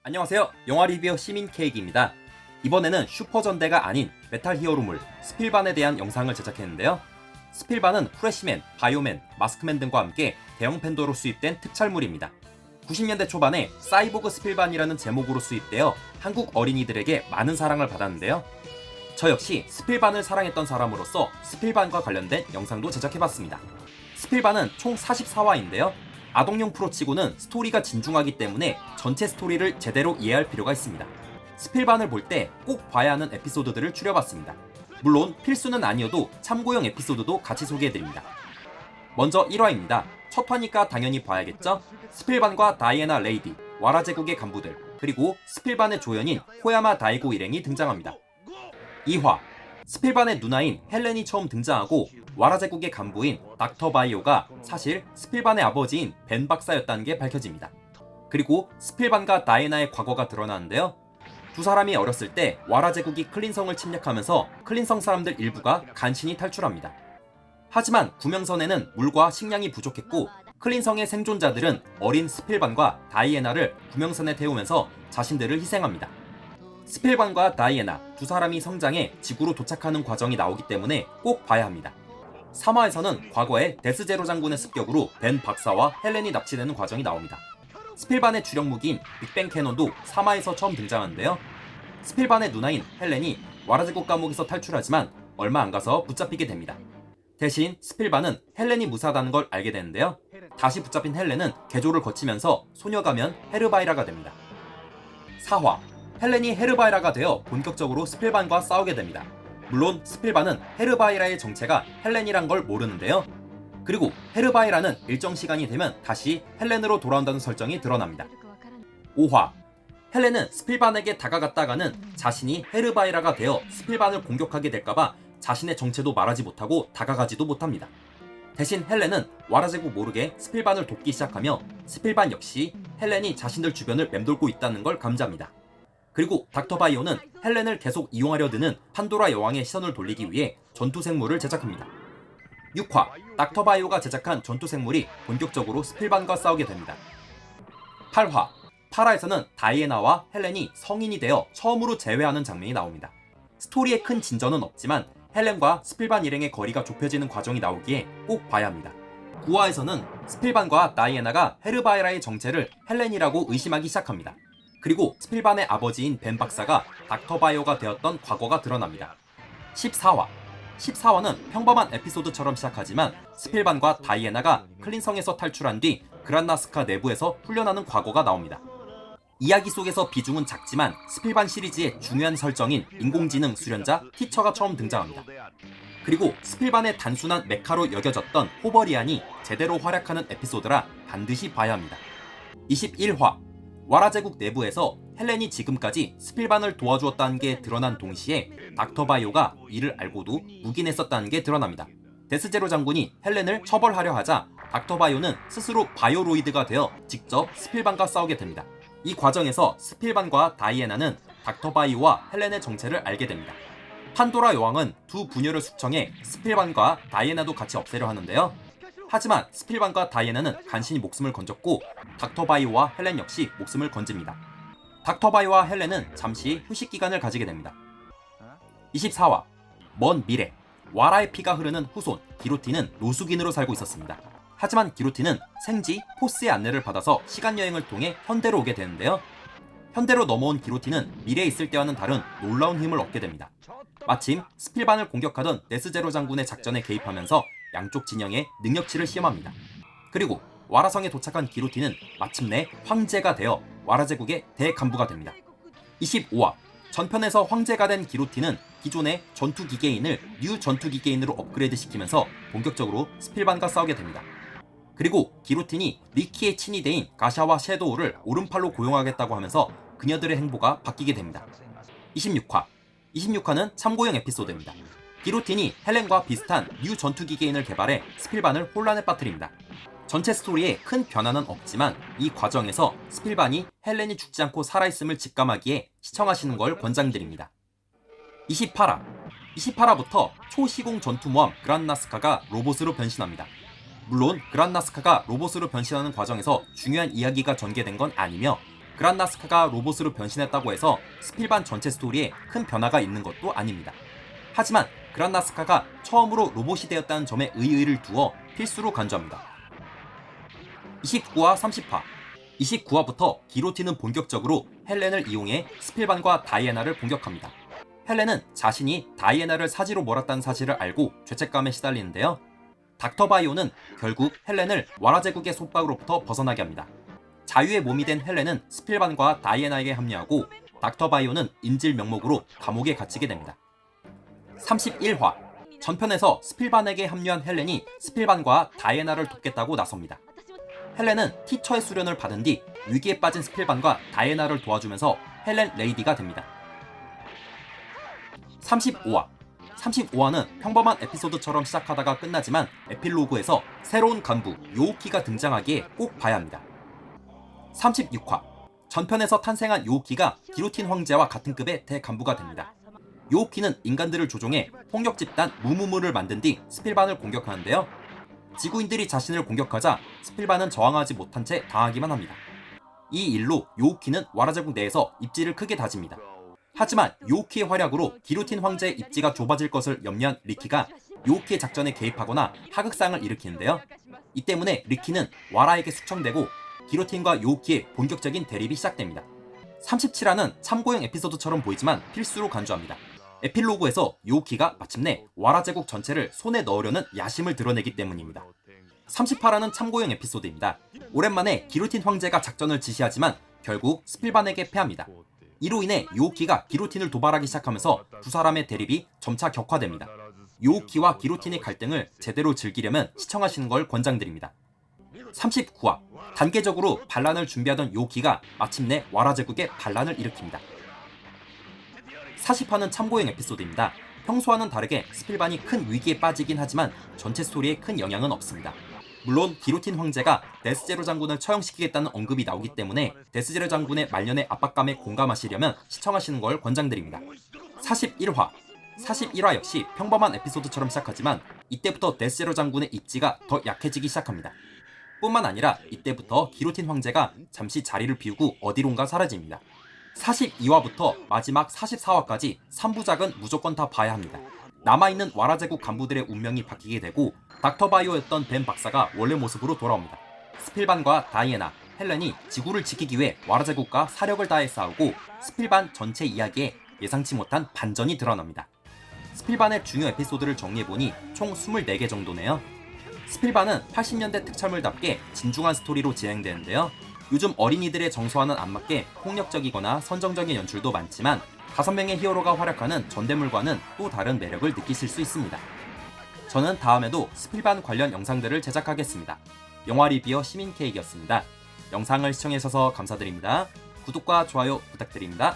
안녕하세요. 영화 리뷰어 시민 케이크입니다. 이번에는 슈퍼전대가 아닌 메탈 히어로물 스필반에 대한 영상을 제작했는데요. 스필반은 프레시맨, 바이오맨, 마스크맨 등과 함께 대형 팬더로 수입된 특촬물입니다. 90년대 초반에 사이보그 스필반이라는 제목으로 수입되어 한국 어린이들에게 많은 사랑을 받았는데요. 저 역시 스필반을 사랑했던 사람으로서 스필반과 관련된 영상도 제작해봤습니다. 스필반은 총 44화인데요. 아동용 프로치고는 스토리가 진중하기 때문에 전체 스토리를 제대로 이해할 필요가 있습니다. 스필반을 볼 때 꼭 봐야 하는 에피소드들을 추려봤습니다. 물론 필수는 아니어도 참고용 에피소드도 같이 소개해드립니다. 먼저 1화입니다. 첫 화니까 당연히 봐야겠죠? 스필반과 다이애나 레이디, 와라 제국의 간부들, 그리고 스필반의 조연인 코야마 다이고 일행이 등장합니다. 2화, 스필반의 누나인 헬렌이 처음 등장하고 와라 제국의 간부인 닥터 바이오가 사실 스필반의 아버지인 벤 박사였다는 게 밝혀집니다. 그리고 스필반과 다이애나의 과거가 드러나는데요. 두 사람이 어렸을 때 와라 제국이 클린성을 침략하면서 클린성 사람들 일부가 간신히 탈출합니다. 하지만 구명선에는 물과 식량이 부족했고 클린성의 생존자들은 어린 스필반과 다이애나를 구명선에 태우면서 자신들을 희생합니다. 스필반과 다이애나 두 사람이 성장해 지구로 도착하는 과정이 나오기 때문에 꼭 봐야 합니다. 3화에서는 과거에 데스제로 장군의 습격으로 벤 박사와 헬렌이 납치되는 과정이 나옵니다. 스필반의 주력 무기인 빅뱅 캐논도 3화에서 처음 등장하는데요. 스필반의 누나인 헬렌이 와라제국 감옥에서 탈출하지만 얼마 안 가서 붙잡히게 됩니다. 대신 스필반은 헬렌이 무사하다는 걸 알게 되는데요. 다시 붙잡힌 헬렌은 개조를 거치면서 소녀 가면 헤르바이라가 됩니다. 4화, 헬렌이 헤르바이라가 되어 본격적으로 스필반과 싸우게 됩니다. 물론 스필반은 헤르바이라의 정체가 헬렌이란 걸 모르는데요. 그리고 헤르바이라는 일정 시간이 되면 다시 헬렌으로 돌아온다는 설정이 드러납니다. 5화, 헬렌은 스필반에게 다가갔다가는 자신이 헤르바이라가 되어 스필반을 공격하게 될까봐 자신의 정체도 말하지 못하고 다가가지도 못합니다. 대신 헬렌은 와라제국 모르게 스필반을 돕기 시작하며 스필반 역시 헬렌이 자신들 주변을 맴돌고 있다는 걸 감지합니다. 그리고 닥터 바이오는 헬렌을 계속 이용하려 드는 판도라 여왕의 시선을 돌리기 위해 전투생물을 제작합니다. 6화, 닥터 바이오가 제작한 전투생물이 본격적으로 스필반과 싸우게 됩니다. 8화, 8화에서는 다이애나와 헬렌이 성인이 되어 처음으로 재회하는 장면이 나옵니다. 스토리에 큰 진전은 없지만 헬렌과 스필반 일행의 거리가 좁혀지는 과정이 나오기에 꼭 봐야 합니다. 9화에서는 스필반과 다이애나가 헤르바이라의 정체를 헬렌이라고 의심하기 시작합니다. 그리고 스필반의 아버지인 벤 박사가 닥터 바이오가 되었던 과거가 드러납니다. 14화는 평범한 에피소드처럼 시작하지만 스필반과 다이애나가 클린성에서 탈출한 뒤 그란나스카 내부에서 훈련하는 과거가 나옵니다. 이야기 속에서 비중은 작지만 스필반 시리즈의 중요한 설정인 인공지능 수련자 티처가 처음 등장합니다. 그리고 스필반의 단순한 메카로 여겨졌던 호버리안이 제대로 활약하는 에피소드라 반드시 봐야 합니다. 21화, 와라제국 내부에서 헬렌이 지금까지 스필반을 도와주었다는 게 드러난 동시에 닥터 바이오가 이를 알고도 묵인했었다는 게 드러납니다. 데스제로 장군이 헬렌을 처벌하려 하자 닥터 바이오는 스스로 바이오로이드가 되어 직접 스필반과 싸우게 됩니다. 이 과정에서 스필반과 다이애나는 닥터 바이오와 헬렌의 정체를 알게 됩니다. 판도라 여왕은 두 부녀를 숙청해 스필반과 다이애나도 같이 없애려 하는데요. 하지만 스필반과 다이애나는 간신히 목숨을 건졌고 닥터 바이오와 헬렌 역시 목숨을 건집니다. 닥터 바이오와 헬렌은 잠시 휴식 기간을 가지게 됩니다. 24화, 먼 미래, 와라의 피가 흐르는 후손 기로티는 노숙인으로 살고 있었습니다. 하지만 기로티는 생지 포스의 안내를 받아서 시간여행을 통해 현대로 오게 되는데요. 현대로 넘어온 기로티는 미래에 있을 때와는 다른 놀라운 힘을 얻게 됩니다. 마침 스필반을 공격하던 데스제로 장군의 작전에 개입하면서 양쪽 진영의 능력치를 시험합니다. 그리고 와라성에 도착한 기로티는 마침내 황제가 되어 와라제국의 대간부가 됩니다. 25화, 전편에서 황제가 된 기로티는 기존의 전투기계인을 뉴 전투기계인으로 업그레이드 시키면서 본격적으로 스필반과 싸우게 됩니다. 그리고 기로틴이 리키의 친위대인 가샤와 섀도우를 오른팔로 고용하겠다고 하면서 그녀들의 행보가 바뀌게 됩니다. 26화는 참고용 에피소드입니다. 기로틴이 헬렌과 비슷한 뉴 전투기계인을 개발해 스필반을 혼란에 빠뜨립니다. 전체 스토리에 큰 변화는 없지만 이 과정에서 스필반이 헬렌이 죽지 않고 살아있음을 직감하기에 시청하시는 걸 권장드립니다. 28화부터 초시공 전투모함 그란나스카가 로봇으로 변신합니다. 물론 그란나스카가 로봇으로 변신하는 과정에서 중요한 이야기가 전개된 건 아니며 그란나스카가 로봇으로 변신했다고 해서 스필반 전체 스토리에 큰 변화가 있는 것도 아닙니다. 하지만 그란나스카가 처음으로 로봇이 되었다는 점에 의의를 두어 필수로 간주합니다. 29화 30화 29화부터 기로틴은 본격적으로 헬렌을 이용해 스필반과 다이애나를 공격합니다. 헬렌은 자신이 다이애나를 사지로 몰았다는 사실을 알고 죄책감에 시달리는데요. 닥터 바이오는 결국 헬렌을 와라 제국의 속박으로부터 벗어나게 합니다. 자유의 몸이 된 헬렌은 스필반과 다이애나에게 합류하고 닥터 바이오는 인질 명목으로 감옥에 갇히게 됩니다. 31화 전편에서 스필반에게 합류한 헬렌이 스필반과 다이애나를 돕겠다고 나섭니다. 헬렌은 티처의 수련을 받은 뒤 위기에 빠진 스필반과 다이애나를 도와주면서 헬렌 레이디가 됩니다. 35화는 평범한 에피소드처럼 시작하다가 끝나지만 에필로그에서 새로운 간부 요우키가 등장하기에 꼭 봐야 합니다. 36화 전편에서 탄생한 요우키가 기로틴 황제와 같은 급의 대간부가 됩니다. 요우키는 인간들을 조종해 폭력 집단 무무무를 만든 뒤 스필반을 공격하는데요. 지구인들이 자신을 공격하자 스필반은 저항하지 못한 채 당하기만 합니다. 이 일로 요우키는 와라 제국 내에서 입지를 크게 다집니다. 하지만 요우키의 활약으로 기로틴 황제의 입지가 좁아질 것을 염려한 리키가 요우키의 작전에 개입하거나 하극상을 일으키는데요. 이 때문에 리키는 와라에게 숙청되고 기로틴과 요우키의 본격적인 대립이 시작됩니다. 37화는 참고용 에피소드처럼 보이지만 필수로 간주합니다. 에필로그에서 요우키가 마침내 와라 제국 전체를 손에 넣으려는 야심을 드러내기 때문입니다. 38화는 참고용 에피소드입니다. 오랜만에 기로틴 황제가 작전을 지시하지만 결국 스필반에게 패합니다. 이로 인해 요우키가 기로틴을 도발하기 시작하면서 두 사람의 대립이 점차 격화됩니다. 요우키와 기로틴의 갈등을 제대로 즐기려면 시청하시는 걸 권장드립니다. 39화 단계적으로 반란을 준비하던 요우키가 마침내 와라 제국에 반란을 일으킵니다. 40화는 참고용 에피소드입니다. 평소와는 다르게 스필반이 큰 위기에 빠지긴 하지만 전체 스토리에 큰 영향은 없습니다. 물론 기로틴 황제가 데스제로 장군을 처형시키겠다는 언급이 나오기 때문에 데스제로 장군의 말년의 압박감에 공감하시려면 시청하시는 걸 권장드립니다. 41화 역시 평범한 에피소드처럼 시작하지만 이때부터 데스제로 장군의 입지가 더 약해지기 시작합니다. 뿐만 아니라 이때부터 기로틴 황제가 잠시 자리를 비우고 어디론가 사라집니다. 42화부터 마지막 44화까지 3부작은 무조건 다 봐야 합니다. 남아있는 와라 제국 간부들의 운명이 바뀌게 되고 닥터 바이오였던 벤 박사가 원래 모습으로 돌아옵니다. 스필반과 다이애나, 헬렌이 지구를 지키기 위해 와라 제국과 사력을 다해 싸우고 스필반 전체 이야기에 예상치 못한 반전이 드러납니다. 스필반의 중요 에피소드를 정리해보니 총 24개 정도네요. 스필반은 80년대 특촬물답게 진중한 스토리로 진행되는데요. 요즘 어린이들의 정서와는 안 맞게 폭력적이거나 선정적인 연출도 많지만 5명의 히어로가 활약하는 전대물과는 또 다른 매력을 느끼실 수 있습니다. 저는 다음에도 스필반 관련 영상들을 제작하겠습니다. 영화 리뷰어 시민케이크였습니다. 영상을 시청해주셔서 감사드립니다. 구독과 좋아요 부탁드립니다.